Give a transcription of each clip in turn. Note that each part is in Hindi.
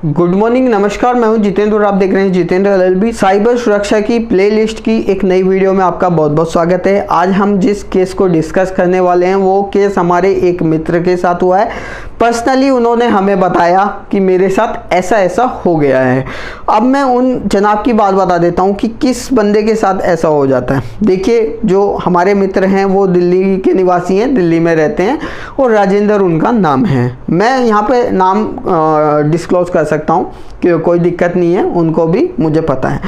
गुड मॉर्निंग, नमस्कार। मैं हूं जितेंद्र और आप देख रहे हैं जितेंद्र LLB। साइबर सुरक्षा की प्लेलिस्ट की एक नई वीडियो में आपका बहुत बहुत स्वागत है। आज हम जिस केस को डिस्कस करने वाले हैं वो केस हमारे एक मित्र के साथ हुआ है। पर्सनली उन्होंने हमें बताया कि मेरे साथ ऐसा ऐसा हो गया है। अब मैं उन जनाब की बात बता देता हूं कि किस बंदे के साथ ऐसा हो जाता है। देखिए, जो हमारे मित्र हैं वो दिल्ली के निवासी हैं, दिल्ली में रहते हैं और राजेंद्र उनका नाम है। मैं यहाँ पे नाम डिस्क्लोज कर सकता हूँ कि कोई दिक्कत नहीं है, उनको भी मुझे पता है।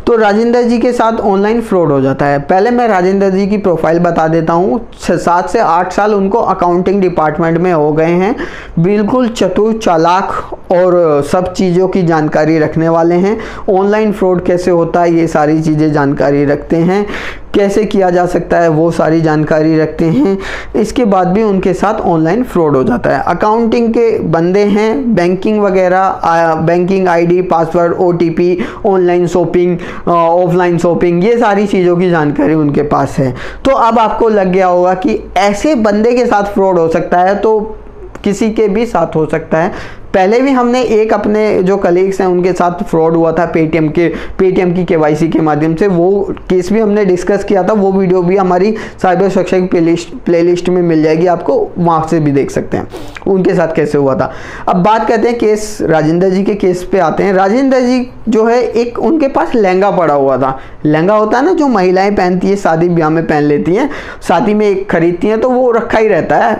तो राजेंद्र जी के साथ ऑनलाइन फ्रॉड हो जाता है। पहले मैं राजेंद्र जी की प्रोफाइल बता देता हूँ। 7 से 8 साल उनको अकाउंटिंग डिपार्टमेंट में हो गए हैं। बिल्कुल चतुर, चालाक और सब चीज़ों की जानकारी रखने वाले हैं। ऑनलाइन फ्रॉड कैसे होता है ये सारी चीज़ें जानकारी रखते हैं, कैसे किया जा सकता है वो सारी जानकारी रखते हैं। इसके बाद भी उनके साथ ऑनलाइन फ्रॉड हो जाता है। अकाउंटिंग के बंदे हैं, बैंकिंग वगैरह, banking ID, password, OTP, online shopping, offline shopping, ये सारी चीज़ों की जानकारी उनके पास है। तो अब आपको लग गया होगा कि ऐसे बंदे के साथ फ्रॉड हो सकता है तो किसी के भी साथ हो सकता है। पहले भी हमने एक अपने जो कलीग्स हैं उनके साथ फ्रॉड हुआ था पेटीएम की KYC के माध्यम से। वो केस भी हमने डिस्कस किया था। वो वीडियो भी हमारी साइबर सुरक्षा की प्लेलिस्ट में मिल जाएगी, आपको वहाँ से भी देख सकते हैं उनके साथ कैसे हुआ था। अब बात करते हैं केस राजेंद्र जी के केस पे आते हैं। राजेंद्र जी जो है, एक उनके पास लहंगा पड़ा हुआ था। लहंगा होता है ना जो महिलाएं पहनती है, शादी ब्याह में पहन लेती हैं, शादी में एक खरीदती हैं तो वो रखा ही रहता है।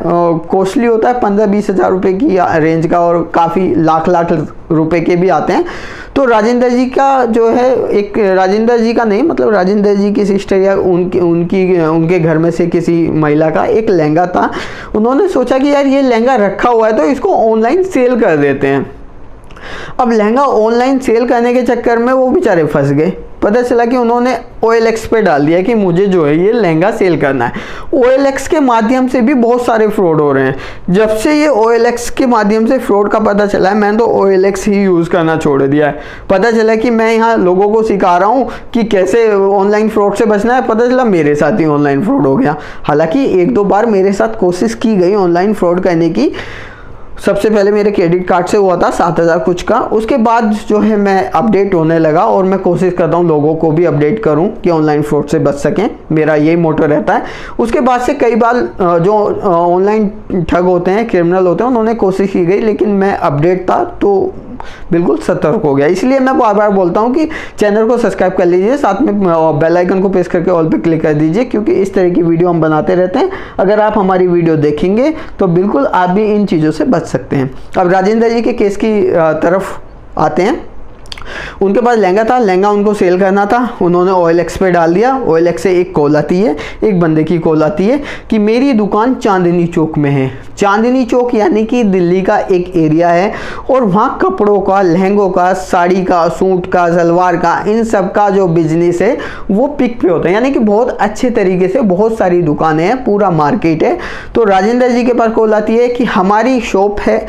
कॉस्टली होता है, 15-20 हज़ार रुपये की रेंज का और काफ़ी लाख रुपए के भी आते हैं। तो राजेंद्र जी का जो है, एक राजेंद्र जी का नहीं, मतलब राजेंद्र जी की सिस्टर या उनके घर में से किसी महिला का एक लहंगा था। उन्होंने सोचा कि यार ये लहंगा रखा हुआ है तो इसको ऑनलाइन सेल कर देते हैं। अब लहंगा ऑनलाइन सेल करने के चक्कर में वो बेचारे फंस गए। पता चला कि उन्होंने OLX पे डाल दिया कि मुझे जो है ये लहंगा सेल करना है। OLX के माध्यम से भी बहुत सारे फ्रॉड हो रहे हैं। जब से ये OLX के माध्यम से फ्रॉड का पता चला है, मैंने तो OLX ही यूज़ करना छोड़ दिया है। पता चला कि मैं यहाँ लोगों को सिखा रहा हूँ कि कैसे ऑनलाइन फ्रॉड से बचना है, पता चला मेरे साथ ही ऑनलाइन फ्रॉड हो गया। हालांकि 1-2 बार मेरे साथ कोशिश की गई ऑनलाइन फ्रॉड करने की। सबसे पहले मेरे क्रेडिट कार्ड से हुआ था 7,000 कुछ का। उसके बाद जो है मैं अपडेट होने लगा और मैं कोशिश करता हूँ लोगों को भी अपडेट करूँ कि ऑनलाइन फ्रॉड से बच सकें। मेरा यही मोटो रहता है। उसके बाद से कई बार जो ऑनलाइन ठग होते हैं, क्रिमिनल होते हैं, उन्होंने कोशिश की गई, लेकिन मैं अपडेट था तो बिल्कुल सतर्क हो गया। इसलिए मैं बार बार बोलता हूं कि चैनल को सब्सक्राइब कर लीजिए, साथ में बेल आइकन को प्रेस करके ऑल पे क्लिक कर दीजिए, क्योंकि इस तरह की वीडियो हम बनाते रहते हैं। अगर आप हमारी वीडियो देखेंगे तो बिल्कुल आप भी इन चीज़ों से बच सकते हैं। अब राजेंद्र जी के केस की तरफ आते हैं। उनके पास लहंगा था, लहंगा उनको सेल करना था। उन्होंने OLX पे डाल दिया। OLX से एक कॉल आती है, एक बंदे की कॉल आती है कि मेरी दुकान चांदनी चौक में है। चांदनी चौक यानी कि दिल्ली का एक एरिया है और वहाँ कपड़ों का, लहंगों का, साड़ी का, सूट का, सलवार का, इन सब का जो बिजनेस है वो पिक पे होता है। यानी कि बहुत अच्छे तरीके से बहुत सारी दुकानें हैं, पूरा मार्केट है। तो राजेंद्र जी के पास कॉल आती है कि हमारी शॉप है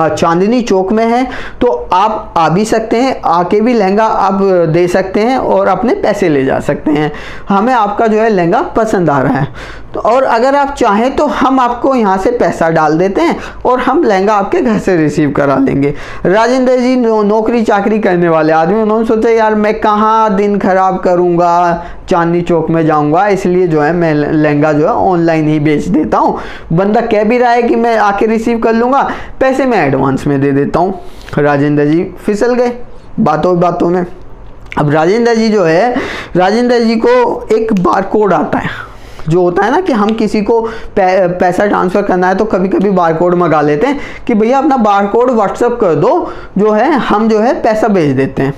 चांदनी चौक में है, तो आप आ भी सकते हैं, आके भी लहंगा आप दे सकते हैं और अपने पैसे ले जा सकते हैं। हमें आपका जो है लहंगा पसंद आ रहा है, तो और अगर आप चाहें तो हम आपको यहाँ से पैसा डाल देते हैं और हम लहंगा आपके घर से रिसीव करा लेंगे। राजेंद्र जी नौकरी चाकरी करने वाले आदमी, उन्होंने सोचा यार मैं कहाँ दिन खराब करूँगा, चांदनी चौक में जाऊँगा, इसलिए जो है मैं लहंगा जो है ऑनलाइन ही बेच देता हूँ। बंदा कह भी रहा है कि मैं आके रिसीव कर लूँगा, पैसे मैं एडवांस में दे देता हूँ। राजेंद्र जी फिसल गए बातों में। अब राजेंद्र जी जो है, राजेंद्र जी को एक बारकोड आता है, जो होता है ना कि हम किसी को पैसा ट्रांसफ़र करना है तो कभी कभी बारकोड मंगा लेते हैं कि भैया अपना बारकोड व्हाट्सएप कर दो, जो है हम जो है पैसा भेज देते हैं।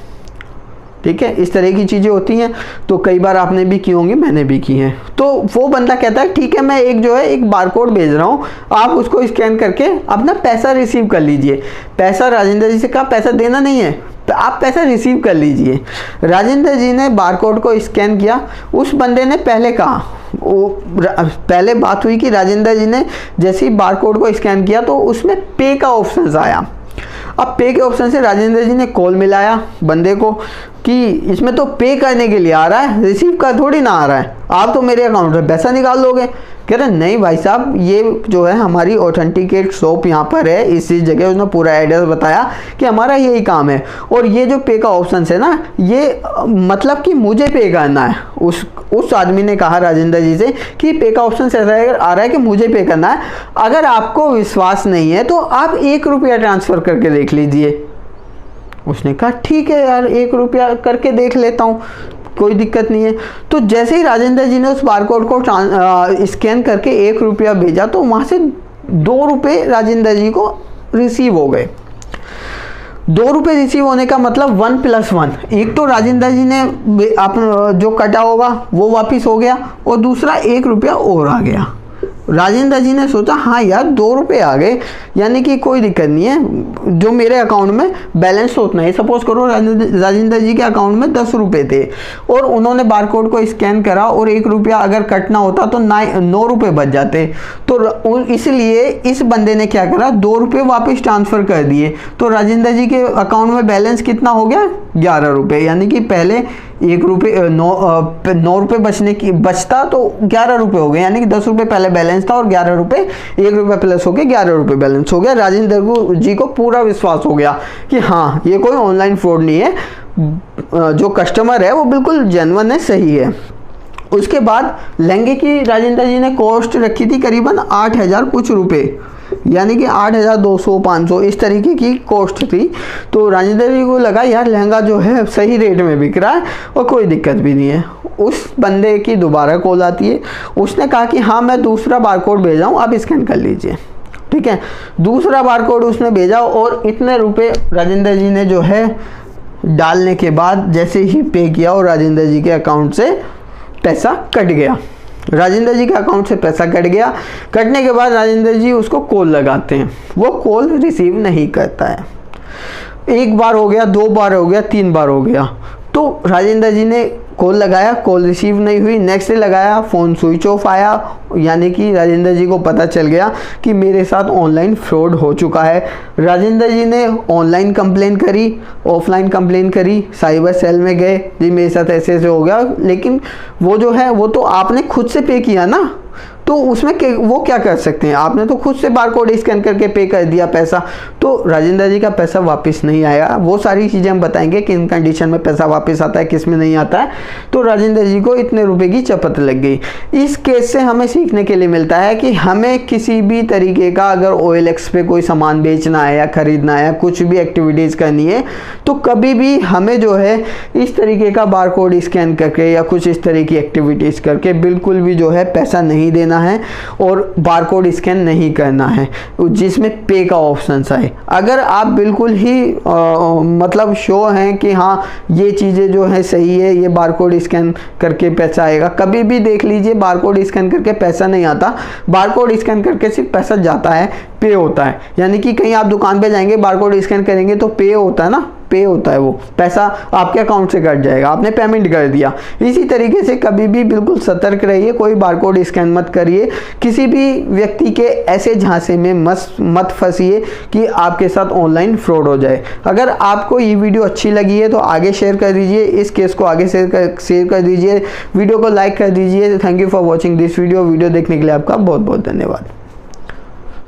ठीक है, इस तरह की चीज़ें होती हैं। तो कई बार आपने भी की होंगी, मैंने भी की हैं। तो वो बंदा कहता है ठीक है, मैं एक बारकोड भेज रहा हूँ, आप उसको स्कैन करके अपना पैसा रिसीव कर लीजिए। पैसा राजेंद्र जी से कहा पैसा देना नहीं है, तो आप पैसा रिसीव कर लीजिए। राजेंद्र जी ने बारकोड को स्कैन किया। उस बंदे ने पहले कहा, पहले बात हुई कि राजेंद्र जी ने जैसे ही बारकोड को स्कैन किया तो उसमें पे का ऑप्शन आया। अब पे के ऑप्शन से राजेंद्र जी ने कॉल मिलाया बंदे को। कि इसमें तो पे करने के लिए आ रहा है, रिसीव का थोड़ी ना आ रहा है, आप तो मेरे अकाउंट में पैसा निकाल लोगे। कह रहे नहीं भाई साहब, ये जो है हमारी ऑथेंटिकेट शॉप यहाँ पर है, इसी जगह उसने पूरा एड्रेस बताया कि हमारा यही काम है। और ये जो पे का ऑप्शन है ना, ये मतलब कि मुझे पे करना है। उस आदमी ने कहा राजेंद्र जी से कि पे का ऑप्शन ऐसा आ रहा है कि मुझे पे करना है। अगर आपको विश्वास नहीं है तो आप 1 रुपया ट्रांसफ़र करके देख लीजिए। उसने कहा ठीक है यार, 1 रुपया करके देख लेता हूँ, कोई दिक्कत नहीं है। तो जैसे ही राजेंद्र जी ने उस बारकोड को स्कैन करके 1 रुपया भेजा तो वहाँ से 2 रुपये राजेंद्र जी को रिसीव हो गए। 2 रुपये रिसीव होने का मतलब 1 + 1, एक तो राजेंद्र जी ने जो कटा होगा वो वापस हो गया और दूसरा 1 रुपया और आ गया। राजेंद्र जी ने सोचा हाँ यार 2 रुपये आ गए, यानी कि कोई दिक्कत नहीं है, जो मेरे अकाउंट में बैलेंस उतना है। सपोज करो राजेंद्र जी के अकाउंट में 10 रुपये थे और उन्होंने बारकोड को स्कैन करा और 1 रुपया अगर कटना होता तो 9 रुपये बच जाते। तो इसलिए इस बंदे ने क्या करा, 2 रुपये वापस ट्रांसफ़र कर दिए। तो राजेंद्र जी के अकाउंट में बैलेंस कितना हो गया, 11 रुपये। यानी कि पहले 1 रुपये 9 रुपये बचता तो 11 रुपये हो गए, यानी कि 10 रुपये पहले बैलेंस था और 11 रुपये 1 रुपया प्लस हो गया, 11 रुपये बैलेंस हो गया। राजेंद्र जी को पूरा विश्वास हो गया कि हाँ ये कोई ऑनलाइन फ्रॉड नहीं है, जो कस्टमर है वो बिल्कुल जेन्युइन है, सही है। उसके बाद लहंगे की राजेंद्र जी ने कॉस्ट रखी थी करीबन 8,000 कुछ रुपये, यानी कि 8,200 500 इस तरीके की कॉस्ट थी। तो राजेंद्र जी को लगा यार लहंगा जो है सही रेट में बिक रहा है और कोई दिक्कत भी नहीं है। उस बंदे की दोबारा कॉल आती है, उसने कहा कि हाँ मैं दूसरा बारकोड भेजा हूँ, आप स्कैन कर लीजिए। ठीक है, दूसरा बारकोड उसने भेजा और इतने रुपये राजेंद्र जी ने जो है डालने के बाद जैसे ही पे किया और राजेंद्र जी के अकाउंट से पैसा कट गया। राजेंद्र जी के अकाउंट से पैसा कट गया। कटने के बाद राजेंद्र जी उसको कॉल लगाते हैं, वो कॉल रिसीव नहीं करता है। 1 बार हो गया, 2 बार हो गया, 3 बार हो गया। तो राजेंद्र जी ने कॉल लगाया, कॉल रिसीव नहीं हुई। नेक्स्ट डे लगाया, फ़ोन स्विच ऑफ आया, यानी कि राजेंद्र जी को पता चल गया कि मेरे साथ ऑनलाइन फ्रॉड हो चुका है। राजेंद्र जी ने ऑनलाइन कंप्लेन करी, ऑफलाइन कंप्लेन करी, साइबर सेल में गए, जी मेरे साथ ऐसे ऐसे हो गया। लेकिन वो जो है वो तो आपने खुद से पे किया ना, तो उसमें वो क्या कर सकते हैं, आपने तो खुद से बारकोड स्कैन करके पे कर दिया पैसा। तो राजेंद्र जी का पैसा वापस नहीं आया। वो सारी चीज़ें हम बताएंगे कि इन कंडीशन में पैसा वापस आता है, किस में नहीं आता है। तो राजेंद्र जी को इतने रुपए की चपत लग गई। इस केस से हमें सीखने के लिए मिलता है कि हमें किसी भी तरीके का अगर OLX पे कोई सामान बेचना है या खरीदना है, कुछ भी एक्टिविटीज़ करनी है, तो कभी भी हमें जो है इस तरीके का बारकोड स्कैन करके या कुछ इस तरह की एक्टिविटीज़ करके बिल्कुल भी जो है पैसा नहीं देना है और बारकोड स्कैन नहीं करना है जिसमें पे का ऑप्शन आए। अगर आप बिल्कुल ही मतलब श्योर हैं कि हाँ ये चीज़ें जो है सही है, ये बारकोड स्कैन करके पैसा आएगा, कभी भी देख लीजिए बारकोड स्कैन करके पैसा नहीं आता। बारकोड स्कैन करके सिर्फ पैसा जाता है, पे होता है। यानी कि कहीं आप दुकान पे जाएंगे, बारकोड स्कैन करेंगे तो पे होता है ना, पे होता है, वो पैसा आपके अकाउंट से कट जाएगा, आपने पेमेंट कर दिया। इसी तरीके से कभी भी बिल्कुल सतर्क रहिए, कोई बारकोड स्कैन मत करिए, किसी भी व्यक्ति के ऐसे झांसे में मत फंसिए कि आपके साथ ऑनलाइन फ्रॉड हो जाए। अगर आपको ये वीडियो अच्छी लगी है तो आगे शेयर कर दीजिए, इस केस को आगे शेयर कर दीजिए, वीडियो को लाइक कर दीजिए। Thank you for watching this video देखने के लिए आपका बहुत बहुत धन्यवाद।